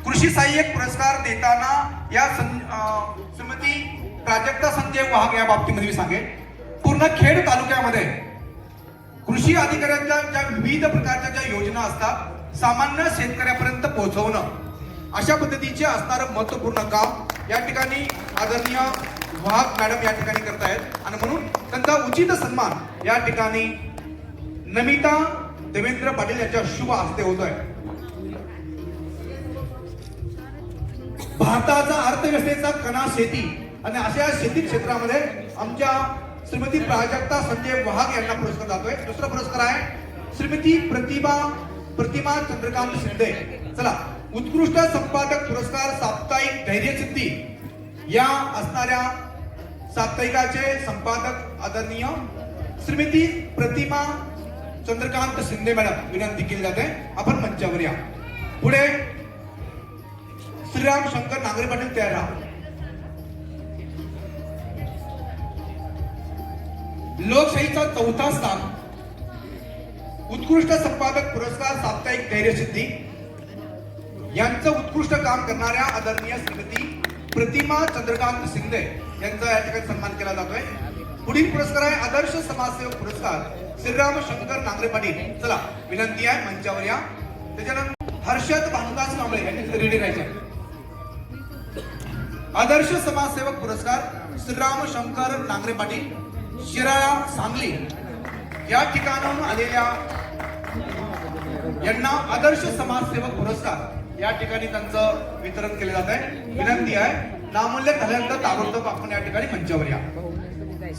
कृषी सहाय्यक पुरस्कार देताना या श्रीमती प्राजक्ता संजय वाघ या बाबतीमध्ये मी सांगेन, पूर्ण खेड तालुक्यामध्ये कृषी अधिकाऱ्यांच्या ज्या विविध प्रकारच्या ज्या योजना असतात सामान्य शेतकऱ्यापर्यंत पोहोचवणं, अशा पद्धतीचे असणारं महत्वपूर्ण काम या ठिकाणी आदरणीय वाघ मॅडम या ठिकाणी करतायत आणि म्हणून त्यांचा उचित सन्मान या ठिकाणी नमिता देवेंद्र पाटील यांच्या शुभ हस्ते होतोय. भारताचा अर्थव्यवस्थेचा कणा शेती आणि अशा शेती क्षेत्रामध्ये आमच्या श्रीमती प्राजक्ता संजय वाघ यांना पुरस्कार जातोय. दुसरा पुरस्कार आहे श्रीमती प्रतिमा चंद्रकांत शिंदे. चला, उत्कृष्ट संपादक पुरस्कार साप्ताहिक धैर्यसिद्धी या असणाऱ्या साप्ताहिकाचे संपादक आदरणीय श्रीमती प्रतिमा चंद्रकांत शिंदे मॅडम विनंती केली जाते, आपण मंचावर या. पुढे श्रीराम शंकर नांगरे पाटील तयार राहा. लोकशाहीचा चौथा स्थान उत्कृष्ट संपादक पुरस्कार साप्ताहिक धैर्यसिद्धी यांचं उत्कृष्ट काम करणाऱ्या आदरणीय श्रीमती प्रतिमा चंद्रकांत शिंदे यांचा या ठिकाणी सन्मान केला जातोय. पुढील पुरस्कार आहे आदर्श समाजसेवक पुरस्कार श्रीराम शंकर नांगरे पाटील. चला, विनंती आहे मंचावर या. त्याच्यानंतर हर्षद भानुदास कांबळे यांनी रेडी राहायचे. आदर्श समाजसेवक पुरस्कार श्रीराम शंकर नांगरे पाटील, शिराळा सांगली या ठिकाणाहून आलेल्या यांना आदर्श समाजसेवक पुरस्कार या ठिकाणी त्यांचं वितरण केले जात आहे. विनंती आहे, नामोल्लेख झाल्यानंतर ताबडतोब आपण या ठिकाणी मंचावर या.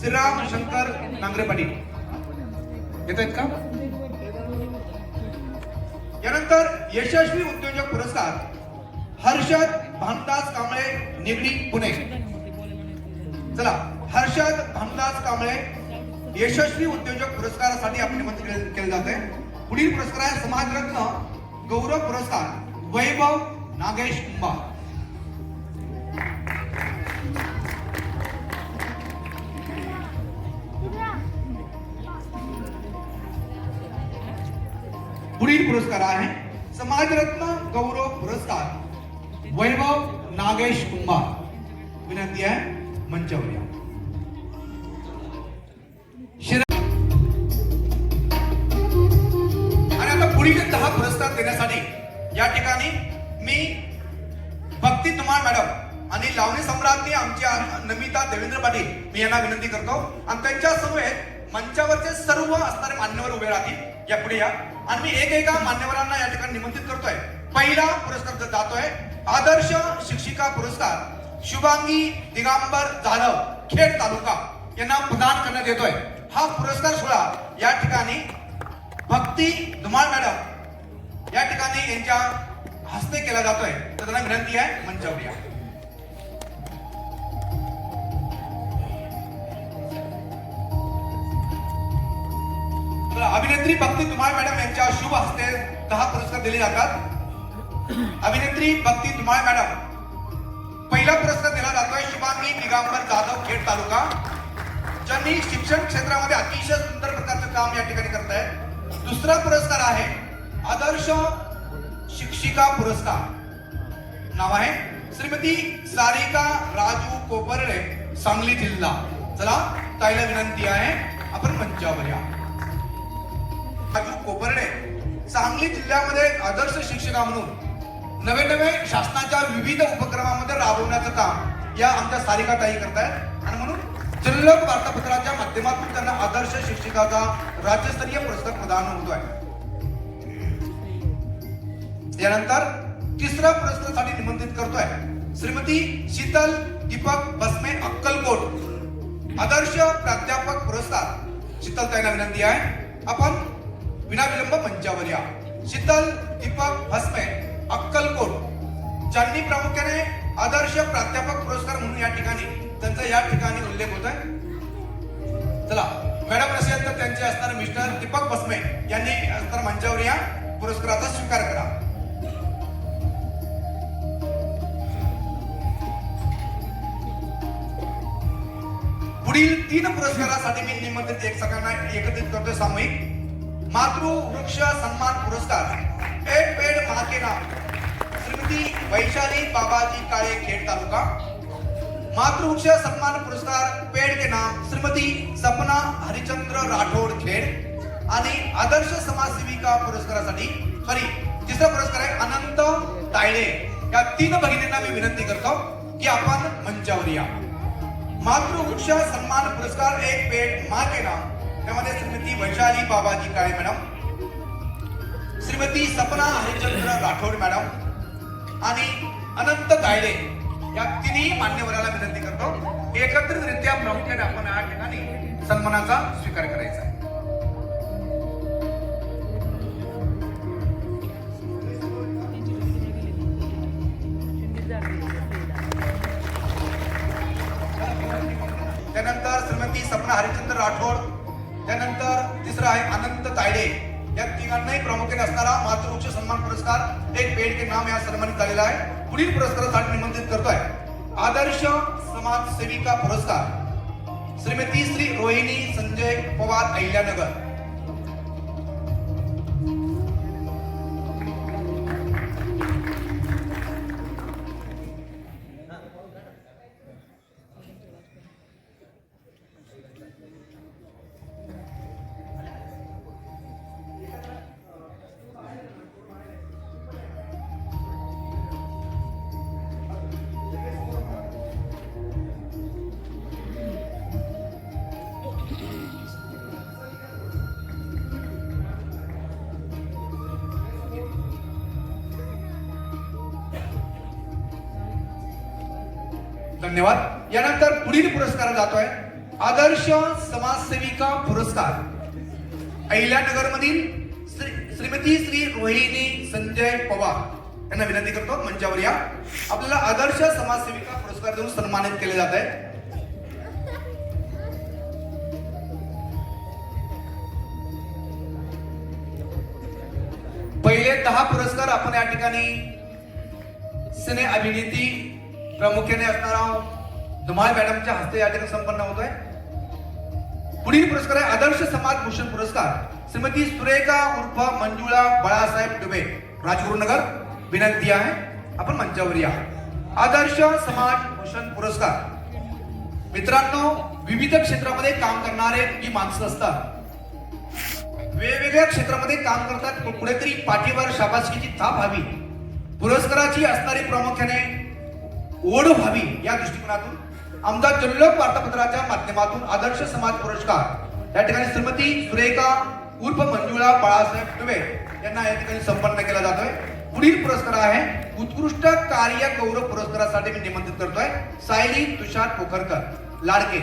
श्रीराम शंकर नांगरे पाटील येत आहेत का? यानंतर यशस्वी उद्योजक पुरस्कार हर्षद भानुदास कांबळे निगडी पुणे. चला, हर्षद भानुदास कांबळे यशस्वी उद्योजक पुरस्कारासाठी आपण निमंत्रित केले जाते. पुढील पुरस्कार आहे समाजरत्न गौरव पुरस्कार वैभव नागेश कुंभा. पुढील पुरस्कार आहे समाजरत्न गौरव पुरस्कार वैभव नागेश कुंभा. विनंती आहे मंचावर या. आणि आता पुढील 10 पुरस्कार देण्यासाठी या ठिकाणी मी भक्ती धुमाळ मॅडम आणि लावणी सम्राज्ञी आमच्या नमिता देवेंद्र पाटील मी यांना विनंती करतो आणि त्यांच्या समवेत मंचावरचे सर्व असणारे मान्यवर उभे राहतील. या पुढे या आणि मी एका मान्यवरांना या ठिकाणी निमंत्रित करतोय. पहिला पुरस्कार जातोय आदर्श शिक्षिका पुरस्कार शुभांगी दिगंबर जाधव खेड तालुका यांना प्रदान करण्यात येतोय. हा पुरस्कार सोहळा या ठिकाणी भक्ती धुमाळ मॅडम या ठिकाणी यांच्या हस्ते केला जातोय. तर त्यांना विनंती आहे मंचावर या. अभिनेत्री भक्ती धुमाळ मॅडम यांच्या शुभ हस्ते 10 पुरस्कार दिले जातात. अभिनेत्री भक्ती धुमाळ मॅडम, पहिला पुरस्कार दिला जातोय शुभांगी दिगंबर जाधव खेड तालुका, ज्यांनी शिक्षण क्षेत्रामध्ये अतिशय सुंदर प्रकारचं काम या ठिकाणी करतायत. दुसरा पुरस्कार आहे आदर्श शिक्षिका पुरस्कार, नाव आहे श्रीमती सारिका राजू कोपर्डे सांगली जिल्हा. चला, ताईला विनंती आहे आपण मंचावर या. राजू कोपर्डे सांगली जिल्ह्यामध्ये आदर्श शिक्षिका म्हणून नवे शासनाच्या विविध उपक्रमामध्ये राबवण्याचं काम या आमच्या सारिका ताई करतायत आणि म्हणून जन्मलोक वार्तापत्राच्या माध्यमातून त्यांना आदर्श शिक्षिकाचा राज्यस्तरीय पुरस्कार प्रदान होतोय. यानंतर तिसरा पुरस्कारासाठी निमंत्रित करतोय श्रीमती शीतल दीपक बसमे अक्कलकोट, आदर्श प्राध्यापक पुरस्कार. शीतल ताईंना विनंती आहे आपण विनाविलंब मंचावर या. शीतल दीपक भस्मे अक्कलकोट, ज्यांनी प्रामुख्याने आदर्श प्राध्यापक पुरस्कार म्हणून या ठिकाणी त्यांचा या ठिकाणी उल्लेख होत आहे. चला, मॅडम नसेल तर त्यांचे असणारे मिस्टर दीपक बसमे यांनी असणाऱ्या मंचावर या पुरस्काराचा स्वीकार करा. पुढील 3 पुरस्कारासाठी मी निमंत्रित एक सगळ्यांना एकत्रित करतोय सामूहिक. मातृवृक्ष सन्मान पुरस्कार एक पेड़ माँ के नाम श्रीमती श्रीमती वैशाली बाबाजी काळे खेड तालुका। मातृवृक्ष सन्मान पुरस्कार पेड के नाम श्रीमती सपना हरिचंद्र राठोड खेड आणि आदर्श समाजसेविका पुरस्कारासाठी तिसरा पुरस्कार आहे अनंत तायडे। या तीन भगिनींना मी विनंती करतो की आपण मंचावर या। मातृवृक्ष सन्मान पुरस्कार एक पेड माँ के नाम, त्यामध्ये श्रीमती वैशाली बाबाजी काळे मॅडम, श्रीमती सपना हरिचंद्र राठोड मॅडम आणि अनंत तायडे या तिन्ही मान्यवराला विनंती करतो एकत्रितरित्या प्रामुख्याने आपण या ठिकाणी सन्मानाचा स्वीकार करायचा आहे। त्यानंतर श्रीमती सपना हरिचंद्र राठोड, त्यानंतर तिसरा आहे अनंत तायडे। या तिघांनाही प्रामुख्याने असणारा मातृवृक्ष सन्मान पुरस्कार एक पेड के नाम या सन्मानित झालेला आहे। पुढील पुरस्कारासाठी निमंत्रित करतोय आदर्श समाजसेविका पुरस्कार श्रीमती श्री रोहिणी संजय पवार अहिल्यानगर। धन्यवाद। यानंतर पुढील पुरस्कार जातोय आदर्श समाजसेविका पुरस्कार अहिल्यानगर मधील श्रीमती श्री रोहिणी संजय पवार यांना विनंती करतो मंचावर या। आपल्याला आदर्श समाजसेविका पुरस्कार देऊन सन्मानित केले जात आहे। पहिले 10 पुरस्कार आपण या ठिकाणी सिने अभिनेत्री प्रामुख्याने असणारा धुमाळ मॅडमच्या हस्ते या ठिकाणी संपन्न होतोय। पुढील पुरस्कार आहे आदर्श समाज भूषण पुरस्कार श्रीमती सुरेखा उर्फ मंजुळा बाळासाहेब डुबे राजगुरुनगर। विनंती आहे आपण मंचावर या। आदर्श समाज भूषण पुरस्कार मित्रांनो, विविध क्षेत्रामध्ये काम करणारे जी माणसं असतात, वेगवेगळ्या क्षेत्रामध्ये काम करतात, कुठेतरी पाठीवर शाबासकीची थाप व्हावी, पुरस्काराची असणारी प्रामुख्याने ओढ व्हावी, या दृष्टिकोनातून आमदार जल्लोक वार्तापत्राच्या माध्यमातून आदर्श समाज पुरस्कार या ठिकाणी श्रीमती सुरेखा उर्फ मंजुळा बाळासाहेब डुबे यांना या ठिकाणी संपन्न केला जातोय। पुढील पुरस्कार आहे उत्कृष्ट कार्य गौरव पुरस्कारासाठी मी निमंत्रित करतोय सायली तुषार पोखरकर लाडके।